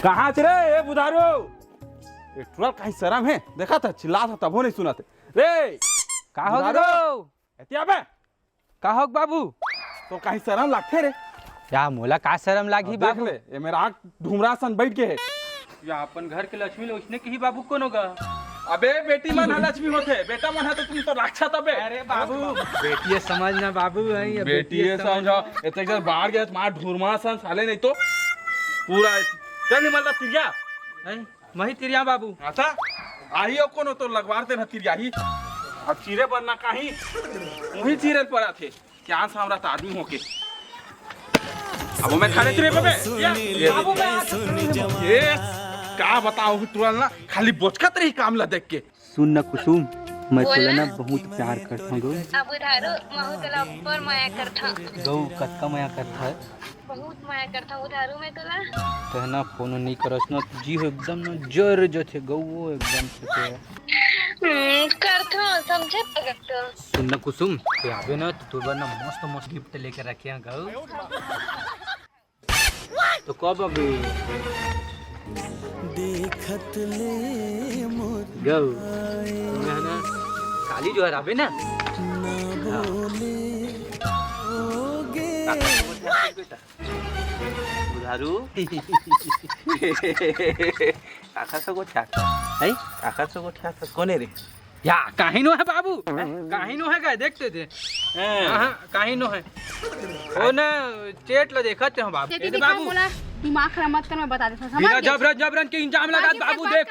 कहाँ रे ए बुधारो ये टुरल कहीं शर्म है देखा था चिल्ला था तब नहीं सुना थे रे का हो गो एतिया बे का हो बाबू तो कहीं शर्म लगते रे या मोला का शर्म लागी देख बाबू ले ये मेरा आँख ढूमरा सन बैठ के है या अपन घर के लक्ष्मी लोचने की ही बाबू कौन होगा अबे बेटी मन लक्ष्मी होते बेटा मन है तो तुम तो राक्षस अबे अरे बाबू बेटी समझना बाबू है बेटी समझो इतने जब बाहर गया मार ढूरमा सन साले नहीं तो पूरा चल नहीं मलता तिरिया वही तिरिया बाबू अच्छा आई हो कौन तो लगवाते ना तिरिया ही अब चीरे बनना कहीं वही चीरे पड़ा थे क्या सामरा तो आदमी होके अब मैं खाने तेरे पे ये क्या बताऊं तुरंत ना खाली बोचका तेरे ही काम ला देख के सुन न कुसुम मैं तोला ना बहुत प्यार करता हूँ गौ अब उधारो महू तला ऊपर माया करता गौ कतका माया करता है बहुत माया करता उधारो में तला कहना फोन नहीं करस ना जी हो एकदम ना जर जो थे गौ वो एकदम से करता समझे पकड़ता सुन न कुसुम ते आवे ना तो बना मस्त मस्त गिफ्ट लेके रखे हैं गौ तो कब अभी देखत ले मोर गौ ना काली जो है आवे ना बुधारू आकाश को ठाक है आकाश को ठाक कोने रे या काहे नो है बाबू काहे नो है का देखते थे हां काहे नो है ओ ना चेट लो देखते हो बाबू ए बाबू दिमाग खराब मत कर मैं बता देता समझ बिना जबरन के इंजाम लगा बाबू देख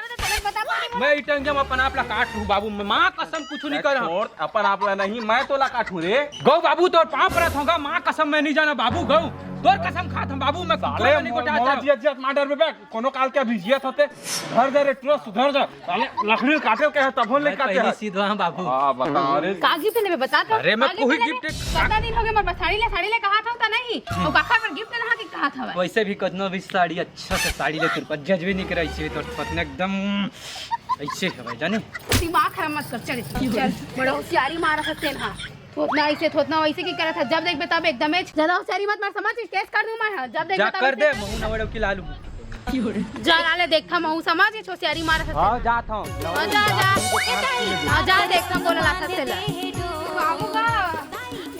मैं इटंगे में अपन आपला काट लूं बाबू मैं मां कसम कुछ नहीं कर रहा और अपन आपला नहीं मैं तोला काटूं रे गौ बाबू तोर पांव पड़त होगा मां कसम मैं नहीं जाना बाबू गौ तोर कसम खात हम बाबू मैं साले मोरा जियत माडर में बैठ कोनो काल के बिजियत होते घर जा रे ट्रो सुधर जा साले लकड़ी काटे के है तब ले काटे पहले सीधा हां बाबू हां बता अरे का गिफ्ट लेबे बता तो अरे मैं कोई गिफ्ट कितना दिन हो गए मोर साड़ी ले कहा था नहीं और काका पर गिफ्ट ना के कहा था वैसे भी कतनो भी साड़ी अच्छा से साड़ी ले तुर पर जज भी नहीं करे ऐसे तो पत्नी एकदम ऐसे है भाई जाने दिमाग खराब मत कर चल बड़ा होशियारी मारा सकते ना थोतना ऐसे थोतना वैसे की करा था जब देख तब एकदम ज्यादा होशियारी मत मार समझ केस कर दूं मैं जब देख जा कर दे मुंह नवड़ो की लालू जा लाले देखता मैं समझ के होशियारी मारा सकते हां जाता हूं जा जा देखता बोला ला सकते बाबू का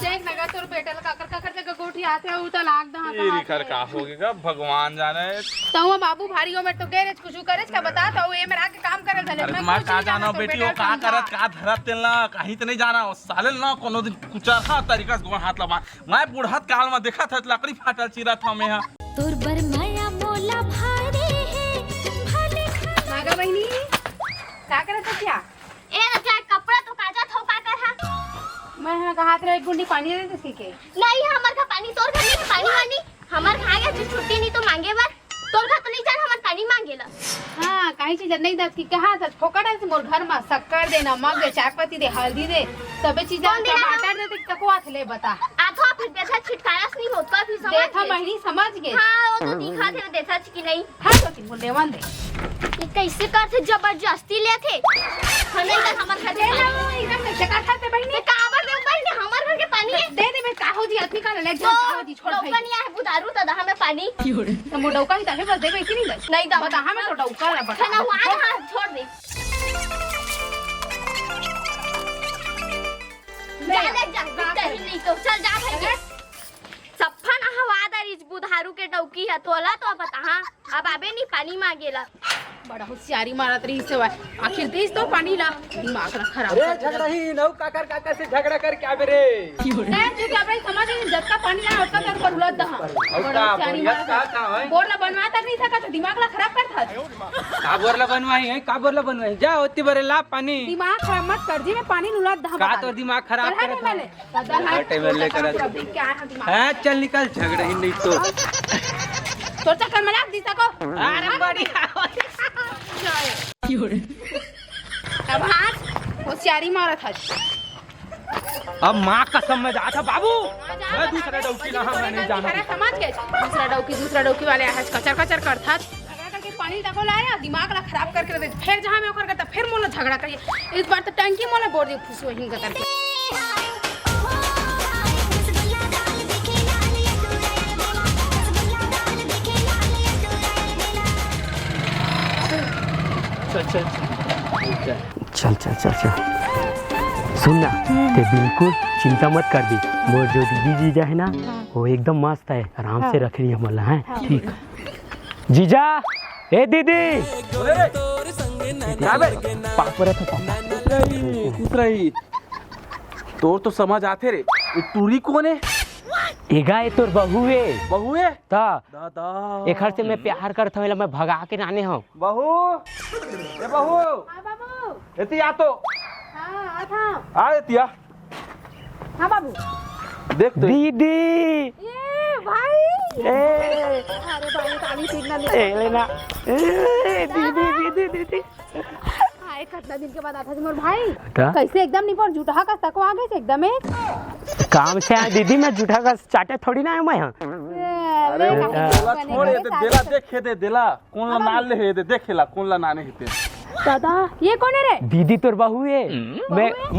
देख लगा तोर बेटा काकर जगह गोठी आते हो तो लाग दा तेरी खर का होगेगा भगवान जाने तो बाबू भारी हो में तो गैरेज कुछ करेज का बता तो ये मेरा के काम करे धले अरे मैं का जाना बेटी वो का करत का धरत तेलना कहीं तो नहीं जाना साले ना कोनो दिन कुछ हा तरीका से गोड़ हाथ लगा मैं बूढ़त काल में देखा था लकड़ी फाटल चिरा था मैं हां तोर बर माया मोला भारे है भले नागा बहनी का करत क्या ए रचा कपड़ा तो काजा थो का कर हा मैं कहा हाथ रे एक गुंडी पानी दे दे के नहीं हमर का पानी तोर घर में पानी वानी हमर खा गया छुट्टी नहीं तो मांगे बार तोर घर तो नहीं जान हमर पानी मांगेला हां काई चीज नहीं दस की कहा था फोकड़ा से मोर घर में शक्कर दे नमक दे चाय पत्ती दे हल्दी दे सबे चीज टमाटर दे ककवा ले बता आथो फिर देसा छिटकायास नहीं होत का फिर समझ देखा महीनी समझ गए हां वो तो दिखा थे देसा कि नहीं हां तो तीन देवन दे ये कैसे करथे जबरदस्ती लेथे हमें का हमर घर दे ना एकदम से चका खाते बहनी काबर दे बहनी हमर घर के पानी दे दे मैं काहो जी आदमी का ले जा काहो जी छोड़ भाई लोकनिया है बुदारू त हमें पानी तो मोडौका ही ताके बस दे वैसे नहीं दे नहीं दा बता हमें तो डौका ला बता खाना हुआ हां छोड़ दे जा नहीं तो चल जा भाई सफन हवादार इस बुधारू के डौकी है तोला तो बता अब आबे नहीं पानी मांगेला बड़ा होशियारी मारत रही से आखिर देश तो पानी ला दिमाग रख खराब अरे झगड़ा ही नौ काकर से झगड़ा कर क्या बेरे नहीं तू क्या भाई समझ नहीं जब का पानी ला उतना कर पर उलट दहा बड़ा होशियारी मारत है बोरला बनवा तक नहीं था तो दिमाग ला खराब कर था का बोरला बनवाई जा होती बरे ला पानी दिमाग खराब मत कर जी मैं पानी उलट दहा का तो दिमाग खराब कर करत मैंने दादा हाथ टेबल लेकर क्या है दिमाग हां चल निकल झगड़ा ही नहीं तो तो चक्कर में लाग दी सको अरे बढ़िया अब हाथ होशियारी मारत है अब माँ कसम में जाता बाबू मैं दूसरा डौकी ना मैं नहीं जाना समझ गए दूसरा डौकी वाले आज कचर कचर करता करके पानी तको लाया दिमाग ला खराब करके दे फिर जहां में ओकर करता फिर मोला झगड़ा करिए इस बार तो टंकी मोला बोल दी खुश हो हिंगा करके चल चल चल चल सुन ना ते बिल्कुल चिंता मत कर दी। मोर जो दीदी जीजा है ना वो एकदम मस्त है, आराम से रख रही है मला है। ठीक जीजा ए दीदी पापा रे रही तोर तो समझ आते रे ये टूरी कौन है? एगा है तोर बहू है। बहू है ता दादा एखर से मैं प्यार करता हूँ, मैं भगा के नाने हूँ। बहू ए बहू हाँ बाबू। एती आ तो हाँ आता। आ एतिया हाँ बाबू। देख तो दीदी ये भाई। ए अरे भाई ताली सीखना ए लेना ए दीदी दीदी दीदी हाय कितना दिन के बाद आता था मोर भाई। का? कैसे एकदम नहीं पर झूठा का तको आ गए थे एकदम काम से आए दीदी, मैं जूठा का चाटे थोड़ी ना है मैं यहाँ। अरे देला छोड़ दे देला देखे दे देला कौन ला नाल ले दे देखेला कौन ला नाने हिते। दादा ये कौन है रे? दीदी तोर बहू है।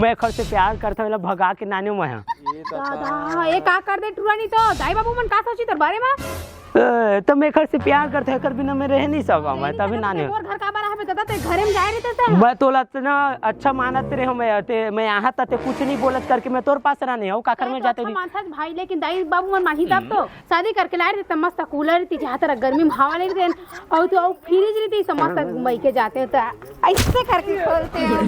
मैं खर से प्यार करता हूँ, भगा के नाने मैं यहाँ। दादा ये का कर दे टुरा नहीं तो दाई बाबू मन का सोची तोर बारे में? तो मैं खर से प्यार करते है, कर बिना मैं रह नहीं सका। मैं तभी नाने और घर का बारा है बता ते घरे में जाए रहते थे। मैं तोला ना अच्छा मानत रहे मैं यहाँ तक कुछ नहीं बोलत करके मैं तोर पास रहने हूँ काकर में जाते नहीं मानता भाई, लेकिन दाई बाबू मन माही तब तो शादी करके लाए रहते मस्त कूलर रहती जहाँ तरह गर्मी में हवा लेते और तो फ्रिज रहती समस्त घुमाई के जाते तो ऐसे करके खोलते हैं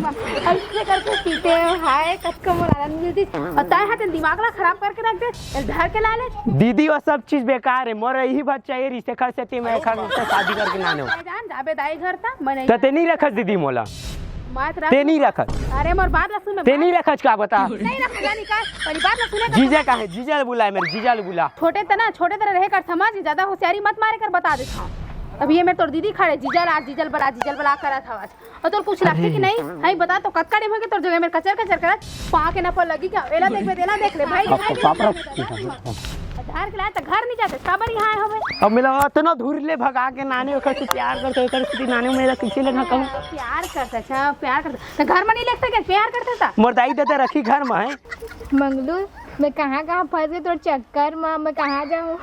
ऐसे करके पीते हैं। हाय कच्चा मोला मिलती और ताए हाथ दिमाग ला खराब करके रख दे धर के ला ले। दीदी वो सब चीज बेकार है, मोर यही बच्चा ये रिश्ते खर से मैं शादी करके नाने हूँ। जान जाबे दाई घर था मैं तो ते नहीं रखत दीदी मोला मात रख ते नहीं रखत अरे मोर बात ला सुन ते नहीं रखत का बता नहीं रखला निकाल पहली बात ला सुने जीजा का है, जीजा बुलाए मेरे जीजा बुला। छोटे तना छोटे तरह रहे कर समझ ज्यादा होशियारी मत मारे कर बता दे था। अभी ये मेरे तोर दीदी खड़े जीजल बला करा था आज और तोर कुछ लगती कि नहीं है बता तो कक्का नहीं होगे तोर जगह मेरे कचर करत पा के ना पर लगी क्या एला देख ले भाई धार के लाए तो घर नहीं जाते खबर यहाँ होवे। अब मिला इतना धूर ले भगा के नाने ओकर से प्यार करते ओकर से नाने मेरा किसी ले ना कहूं प्यार करता अच्छा प्यार करता तो घर में नहीं लगता क्या प्यार करता था? मोर दाई दादा रखी घर में है। मंगलू मैं कहाँ फंस गई तो चक्कर में मैं कहाँ जाऊँ?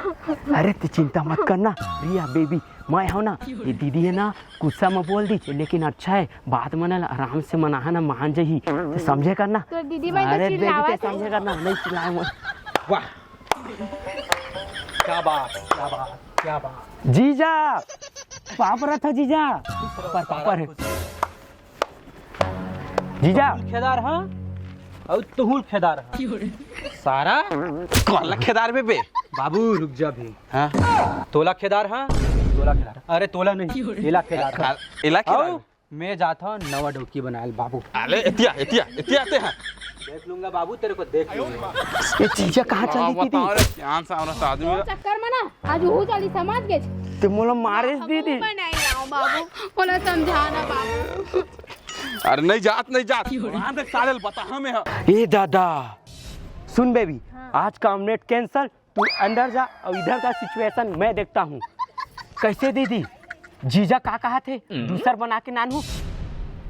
अरे तू चिंता मत करना रिया बेबी, मैं हूँ ना। ये दीदी है ना गुस्सा में बोल दी लेकिन अच्छा है बात मनल आराम से मना है ना मान जाही तो समझे करना। तो दीदी मैं अरे तो बेबी चिल्लावा ते समझे करना नहीं चिल्लाए मैं। वाह क्या बात क्या बात क्या बात। जीजा पापड़ था जीजा पापड़ है जीजा खेदार हाँ और तुहुल खेदार हाँ सारा कौन ला खेदार बे बाबू रुक जा भी हाँ तोला खेदार हाँ तोला खेदार अरे तोला नहीं एला खेदार हाँ। एला खेदार आओ, मैं जाता हूँ नवा डोकी बनाए बाबू। अरे एतिया आते हैं देख लूंगा बाबू तेरे को देख लूंगा। ये जीजा कहाँ चली थी बताओ रे क्या सामने आदमी चक्कर में ना आज वो चली समझ गए तो मोला मारे दीदी। नहीं लाओ बाबू बोला समझाना बाबू। अरे नहीं जात वहां तक साले बता हमें ए दादा सुन बेबी आज का ऑमलेट कैंसल, तू अंदर जा और इधर का सिचुएशन मैं देखता हूँ। कैसे दीदी जीजा का कहा थे दूसरा बना के नानू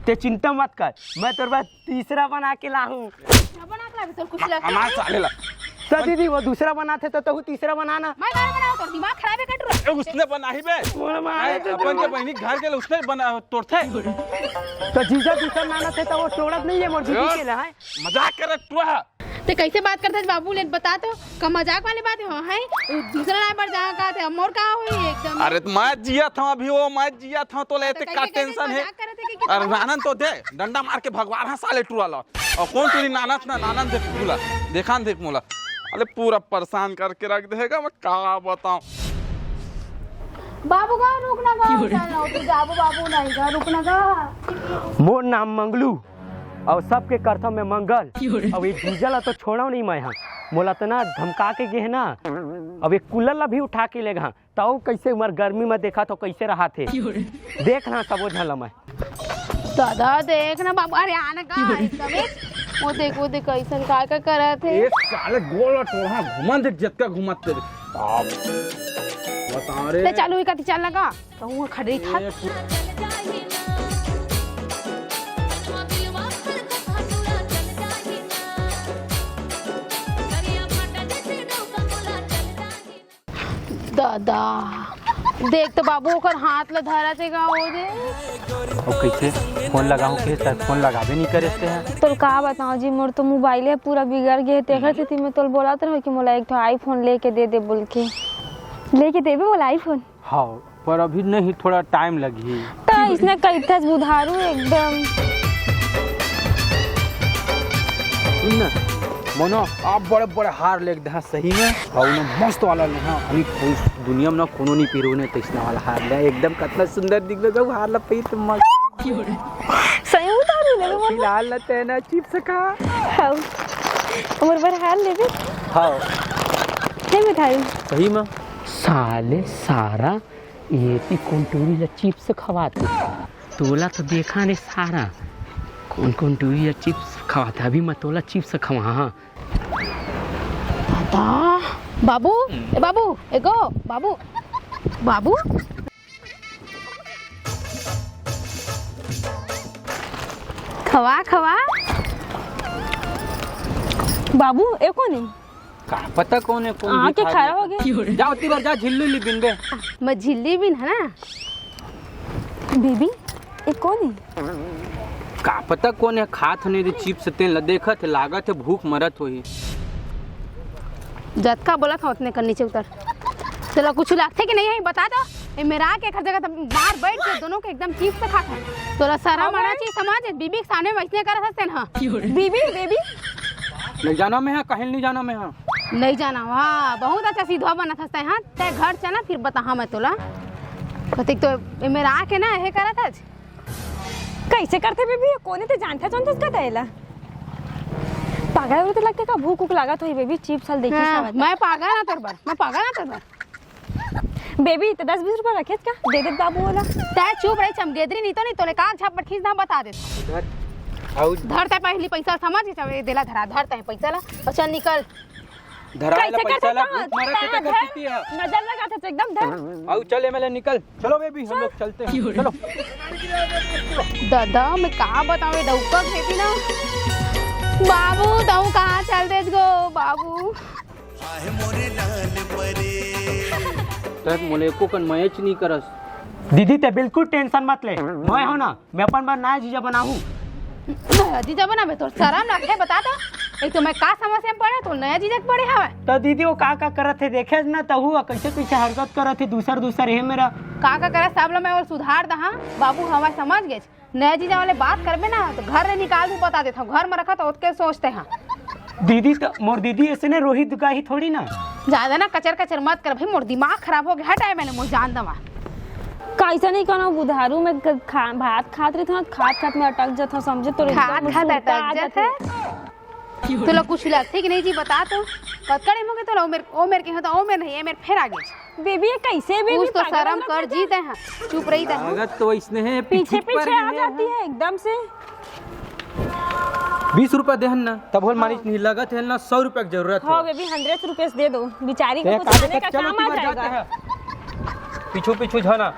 ते चिंता मत कर मैं तेरे बाद तीसरा बना के लाऊं। बना के लावे तो कुछ लगता हमार साले ला तो दीदी वो दूसरा बनाते तो तू तीसरा बनाना। मैं घर बनाओ तो दिमाग खराब है कट रहा। उसने बनाई बे मोला मारे तो अपन के बहनी घर के उसने बना तोड़ते तो जीजा दूसरा बनाना थे तो वो तोड़त नहीं है मोर दीदी के लिए है। मजाक करे तू ते कैसे बात करते बाबू ले बता तो का मजाक वाली बात है दूसरा ना पर जा का थे मोर का हुई एकदम। अरे मैं जिया था अभी वो मैं जिया था तो लेते का टेंशन है। अरे नानन तो दे डंडा मार के भगवान है साले टूरा ला और कौन तेरी नानस ना नानन देख टूला देखान देख मोला अरे पूरा परेशान करके रख देगा मैं क्या बताऊं। बाबू का रुकना का तो जाबू बाबू नहीं का रुकना का। मोर नाम मंगलू और सबके करता में मंगल अब ये डीजल तो छोड़ा नहीं मैं यहाँ मोला तो ना धमका के गए ना अब एक कूलर भी उठा के ले गए तो कैसे मर गर्मी में देखा तो कैसे रहा थे देखना सब झल मैं दादा देखना बाबू अरे आने का एकदम वो देख कैसन का करा थे एक साले गोल टोहा घुमन देख जत का घुमाते बता रे चालू का चल लगा तो वो खड़ी था। दादा देख तो बाबू ओकर हाथ ल धरा थे का हो दे। और कैसे फोन लगाऊं के सर फोन लगाबे नहीं करे से हैं। तो का बताऊं जी, मोर तो मोबाइल है पूरा बिगड़ गया। तेखर से मैं तो बोला था कि मोला एक तो आईफोन लेके दे दे बोल के। लेके देबे मोला आईफोन? हाँ पर अभी नहीं, थोड़ा टाइम लगी। तो इसने कैथे बुधारू एकदम। सुन मोनो आप बड़े बड़े हार ले दे सही में, और ना मस्त वाला ले हां। अभी कोई दुनिया में ना कोनो नहीं पीरो ने तैसना वाला हार ले, एकदम कितना सुंदर दिख लगा वो हार ला पे तो मस्त। सही उतारू ले मोर फिलहाल न तेना चिप्स खा। हां मोर बर हार लेबे। हां हे मिठाई सही में। साले सारा ये ती कौन टूरी ला चिप्स खवाते तोला तो देखा ने सारा कौन कौन टूरी ला चिप्स खवाता। अभी मैं तोला चिप्स खवा। हाँ बाबू ए बाबू एगो बाबू बाबू खवा खवा बाबू एको नहीं का पता कौन है कौन आके खड़ा हो गए। जाओ तीबार जा झिल्लू ली बिन बे। मैं झिल्ली भी है ना बेबी एको नहीं का पता कौन है खात नहीं रे चिप्स तेल ला देखत है लागत है भूख मरत होई। जतका बोला था उतने कर नीचे उतर। चलो कुछ लगते कि नहीं है बता दो। ये मेरा के हर जगह बाहर बैठ के दोनों के एकदम चीप से खाता है। तोरा सारा मारा चीज समाज बीबी के सामने वैसने कर सकते हैं। हाँ बेबी बेबी नहीं जाना में है कहीं नहीं जाना में है। नहीं जाना। वाह बहुत अच्छा सीधा बना था। हाँ ते घर चला फिर बता। हाँ मैं तोला कतिक तो ये मेरा के ना ये करा था। कैसे करते बेबी कोने ते जानते चोन इसका तैला पागल हो तो लगते का भूख उक लगा तो ही बेबी चिप्स हल देखी। हाँ, मैं पागल ना तेरे बार मैं पागल ना तेरे बार। बेबी तो 10-20 रुपए रखे का दे दे बाबू वाला। तय चुप रही चमगेदरी नहीं तो नहीं तोले काग छाप पर खींच ना बता दे। धरते पहली पैसा समझ के देला धरा धरते है पैसा ला और चल निकल। धराए ला पैसा ला भूख मरत है तो करती है। नजर लगा था एकदम धर। आओ चल एमएलए निकल। चलो बेबी हम लोग चलते हैं। चलो दादा मैं कहाँ बताऊँ डौका खेती ना। बाबू तुम कहाँ चल दे गो बाबू। तब मोले को कन मैच नहीं करस। दीदी ते बिल्कुल टेंशन मत ले, मैं हो ना मैं अपन बार नया जीजा बनाहूँ। जीजा बना मैं तो शर्म रखे बता दो। एक तो मैं का समस्या में पड़े तो नया जीजा पड़े हवे। तो दीदी वो का करत थे देखे ना तहु कैसे कैसे हरकत करत थे दूसर है मेरा का करे सब लोग मैं और सुधार दहा। बाबू हवा समझ गए नया जीजा वाले बात करबे ना तो घर से निकाल दूं बता देता हूँ। घर में रखा तो उसके सोचते हैं। दीदी तो मोर दीदी ऐसे ने रोहित का ही थोड़ी ना। ज्यादा ना कचर कचर मत कर भाई मोर दिमाग खराब हो गया। हटाए मैंने मुझे जान दवा कैसा नहीं कहना बुधारू में भात खात रही था खात में अटक जाता समझे तो खात अटक जाते। तो लोग कुछ लगते कि नहीं जी बता तो कतकड़े मोगे तो ओ मेरे के होता ओ मेरे नहीं है मेरे फिर आगे। बेबी ये कैसे बेबी कुछ तो शर्म कर जीते हैं चुप रही था। लागत तो इसने है पीछे पीछे आ जाती है एकदम से। 20 रुपए देहन ना तब होल मानिस नहीं लागत है ना 100 रुपए की जरूरत है। हाँ बेबी 100 रुपए दे दो बेचारी को कुछ खाने का काम आ जाएगा। पीछू पीछू जाना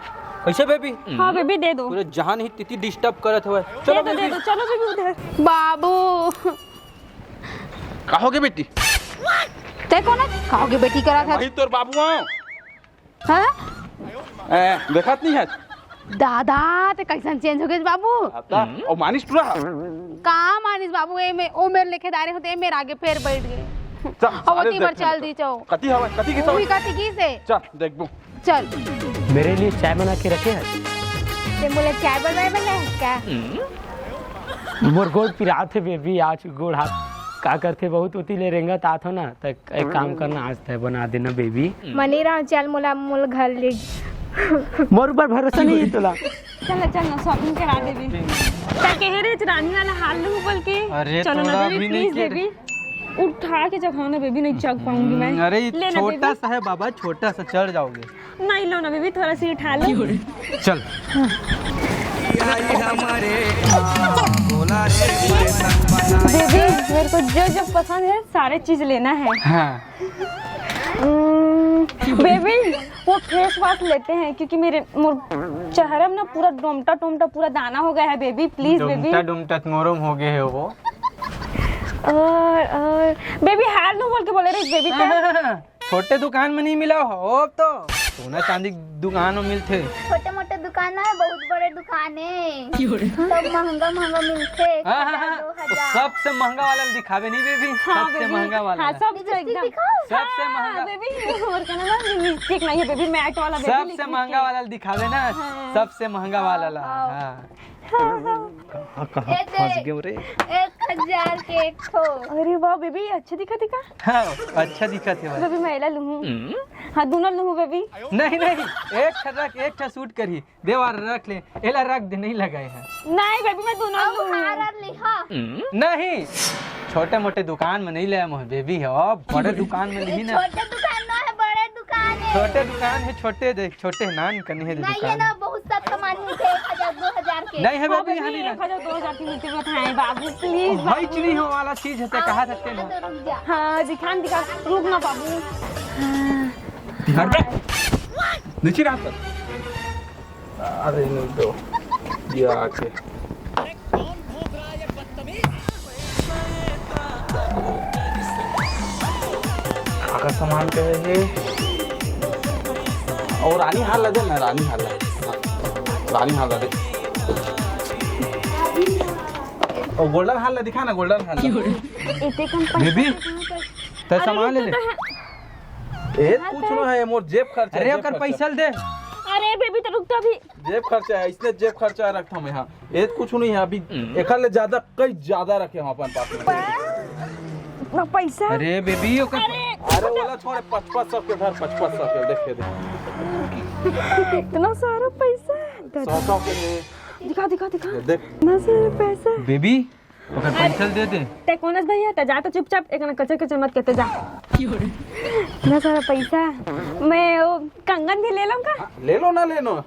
कैसे बेबी। हाँ बेबी दे दो पूरे जहान ही तिथि डिस्टर्ब करत हुए। चलो दे दो चलो बेबी उधर। बाबू कहोगे बेटी ते कौन कहोगे बेटी करा था। वही तोर बाबू हाँ देखत नहीं है दादा ते कैसन चेंज हो गए बाबू। और मानिस पूरा कहाँ मानिस बाबू ओ मेरे लेखेदारे होते मेरे आगे फिर बैठ गए। और वो बार चल दी चो कती हवा कती की वही कती की से चल देखबो। चल मेरे लिए चाय बना के रखे है। ते बोले चाय बना क्या मोर गोड़ पिरा थे बेबी आज गोड़ हाथ का करते बहुत होती ले रेंगा तात हो ना तो एक काम करना आज तय बना देना बेबी। मनी रहा चल मोला मोल घर ले। मोर ऊपर भरोसा नहीं है तुला। चल शॉपिंग करा दे बेबी क्या कह रहे रानी वाला हाल लूं बोल के। अरे चलो ना बेबी भी प्लीज नहीं बेबी उठा के चखाओ ना बेबी नहीं चख पाऊंगी मैं। अरे छोटा सा है बाबा छोटा सा चढ़ जाओगे। नहीं लो ना बेबी थोड़ा सी उठा लो। चल बेबी मेरे को जो पसंद है सारे चीज लेना है। हाँ। बेबी वो फेस वॉश लेते हैं क्योंकि मेरे चेहरे में ना पूरा डोमटा पूरा दाना हो गया है बेबी प्लीज बेबी। डुमटा मोरम हो गए है वो। और बेबी हार नो बोल के बोले रही बेबी छोटे दुकान में नहीं मिला हो तो सोना चांदी दुकान में मिलते। छोटे मोटे दुकान है, बहुत बड़े दुकान है, सब महंगा महंगा मिलते। हाँ हाँ हाँ, सबसे महंगा वाला दिखावे नहीं बेबी, सबसे महंगा वाला। हाँ सब एकदम सबसे महंगा बेबी, और कहना ना लिपस्टिक नहीं है बेबी, मैट वाला बेबी, सबसे महंगा वाला दिखावे ना, सबसे महंगा वाला ला। कहाँ फंस गए रे। 1000 के एक ठो। अरे वाह बेबी, अच्छा दिखा दिखा। हाँ अच्छा दिखा थे बेबी मैं एला लूँ, हाँ दोनों लूँ बेबी। नहीं नहीं, एक ठा सूट करी देवार रख ले, एला रख दे, नहीं लगाए हैं। नहीं बेबी मैं दोनों अब लूँ। हार लिहा। नहीं, छोटे मोटे दुकान में नहीं ले मोह बेबी है, अब बड़े दुकान में ली ना। छोटे दुकान ना है, बड़े दुकान है। छोटे दुकान है, छोटे देख, छोटे नान करनी है नहीं है दुकान। ना, बहुत सब सामान मिलते हैं, 1000-2000 के। नहीं है हाँ बेबी, बेबी, यहाँ नहीं 1000-2000 की मिलती बताएं बाबू प्लीज। भाई चीनी हो वाला चीज है, कहा सकते ना। तो रुक जा। हाँ दिखा रुक ना बाबू। नीचे रहा था। अरे नहीं दो ये आके का सामान के है ये। और रानी हाल लगे ना, रानी हाल दे और गोल्डन हाल ला दिखा ना, गोल्डन हाल इतने कम बेबी तो सामान ले ले। ए कुछ न है, मोर जेब खर्चा। अरे ओकर पैसा दे। अरे बेबी तो रुक तो अभी। जेब खर्चा है, इसने जेब खर्चा रखा हम यहाँ। ए कुछ नहीं है अभी, एक ले ज्यादा कई ज्यादा रखे हम अपन पास में। पैसा। अरे बेबी ओकर अरे वाला छोड़े, 5500 के धर, 5500 के देख इतना सारा पैसा। 100 के दिखा दिखा दिखा, देख। इतना सारा पैसा। बेबी ओकर पैसा दे दे। ते कोनस भैया ते जा तो चुपचाप, एक कचर कचर मत कहते जा। इतना सारा पैसा, मैं वो कंगन भी ले लूं का? ले लो ना, ले लो।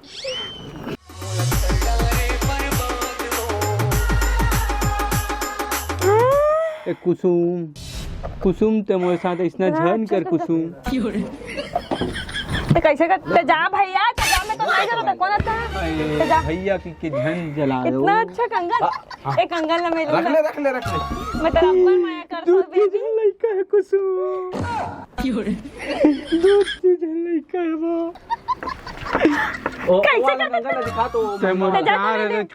कुसुम कुसुम ते मोरे साथ इतना झन कर कुसुम। ते कैसे कर ते जा भैया, ते जा, मैं तो नहीं जरूरत है, कौन था ते जा। भैया की झन जला दो। इतना अच्छा कंगन, एक कंगन ला मैं लूंगा। रख ले मैं तेरा अब्बा माया करता हूँ बेबी। लड़का है कुसुम, दूध की झन लड़का है वो। कैसे करते दिखा तो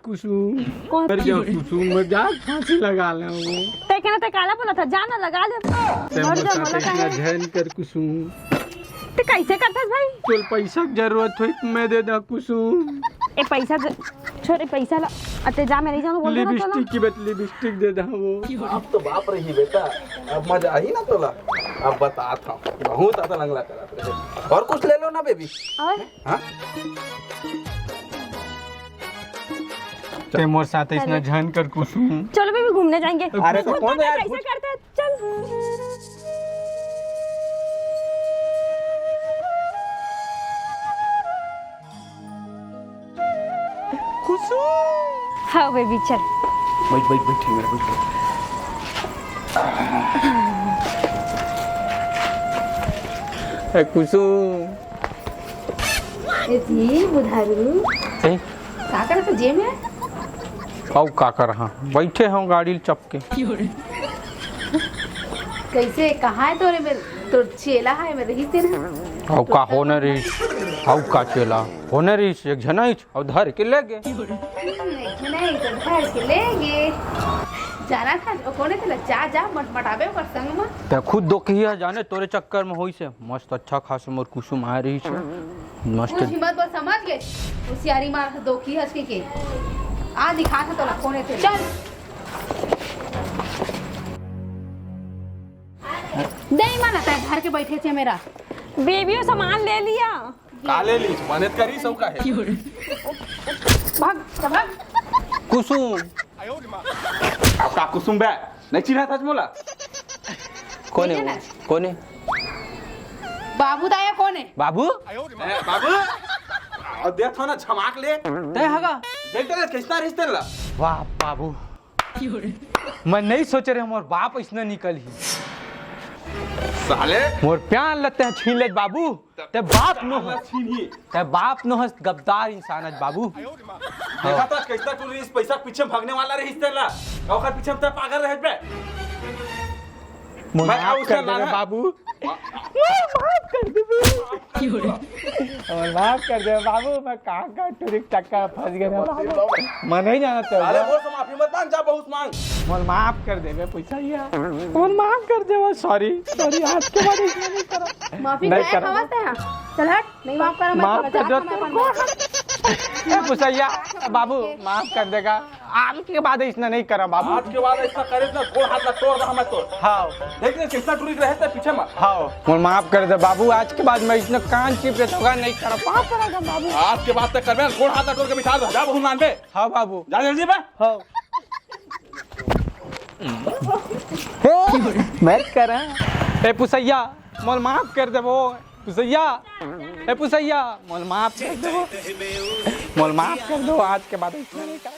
कुसुम। कौन कुसुम मजाक फांसी लगा ले वो। ते कहना ते काला बोला था, जाना लगा ले। और जो बोला था झन कर कुसुम। ते कैसे करता भाई? चल पैसा की जरूरत हो मैं दे दा कुसुम। ए पैसा छोरे पैसा ला, अते जा, मैं नहीं जाऊँ बोल रहा लिपस्टिक की लिपस्टिक दे दा वो। अब तो बाप रही बेटा, अब मजा आई ना तोला। अब बता था बहुत आता लंगला करा। और कुछ ले लो ना बेबी। और हाँ ते मोर साथ इसना झन कर कुसुम। चलो बेबी घूमने जाएंगे। अरे तो कौन है यार, कैसे करता है? चल कुसुम। हाँ बेबी चल। बैठ मेरा बैठ। कुसुम जी बुधारू का करत जेब में? अब का कर रहा बैठे हम गाड़ी चपके। कैसे कहाँ है तोरे में? तो चेला है में रही तेरे। अब का होने रही, अब का चला होने रही, एक जना ही और धर के ले गए। नहीं तो घर के लेंगे जाना था। कोने तेला जा मटमटावे कर संग में। ते खुद दो कहिया जाने तोरे चक्कर में होई से मस्त अच्छा खासा मोर कुसुम आ रही है मस्त। हिम्मत पर समझ गए, होशियारी मार दो की हंस के आ दिखा था तोला कोने थे। चल नहीं माना था, घर के बैठे थे मेरा बेबी वो सामान ले लिया। काले ली मेहनत करी सब का है। भाग कुसुम आपका कुसुम बे नहीं चिन्हा था मोला। कौन है वो? कौन है? बाबू दाया कौन है? बाबू बाबू और देख ना झमाक ले ते हगा देखते ना किसना रिश्ते ला। वाह बाबू, मैं नहीं सोच रहे मोर बाप इसने निकल ही साले मोर प्यान लगते हैं छीन ले बाबू। ते बाप नो है, छीनी ते बाप नो है गद्दार इंसान है बाबू। देखा तो कैसा तू इस पैसा पीछे भागने वाला रही हिस्से ला और पीछे तो पागल रह बे। मैं माफ उसका कर दे नाना- बाबू, माफ कर दे माफ कर दे बाबू, मैं कहाँ टूरिक चक्कर फंस गया बाबू, मैं नहीं जाना अरे चाहता। बोल से माफी मत मांग, जा बहुत मांग। मोल माफ कर दे पैसा मोल माफ कर दे, सॉरी सॉरी, आज के बाद इसमें नहीं करा। माफी नहीं कराया करा। खवाते हैं चल हट, नहीं माफ करा माफ मैं कर दो तो ए पुसैया बाबू, माफ कर देगा, आज के बाद इसने नहीं करा बाबू। आज के बाद ऐसा करे ना गोड़ हाथ ला तोड़ रहा मैं तो। हाँ देख ले कितना टूरी रहे थे पीछे में। हाँ मोल माफ कर दे बाबू, आज के बाद मैं इसने कान चिप होगा नहीं करा, माफ करेगा बाबू। आज के बाद तक कर मैं गोड़ हाथ ला तोड़ के बिठा दो, जा बहुत मान पे। हाँ बाबू, जा जल्दी बे। हाँ मैं करा। ए पुसैया मोल माफ कर दे वो, पुसैया ए पुसैया मोल माफ कर दो, मोल माफ कर दो, आज के बाद इसने नहीं करा।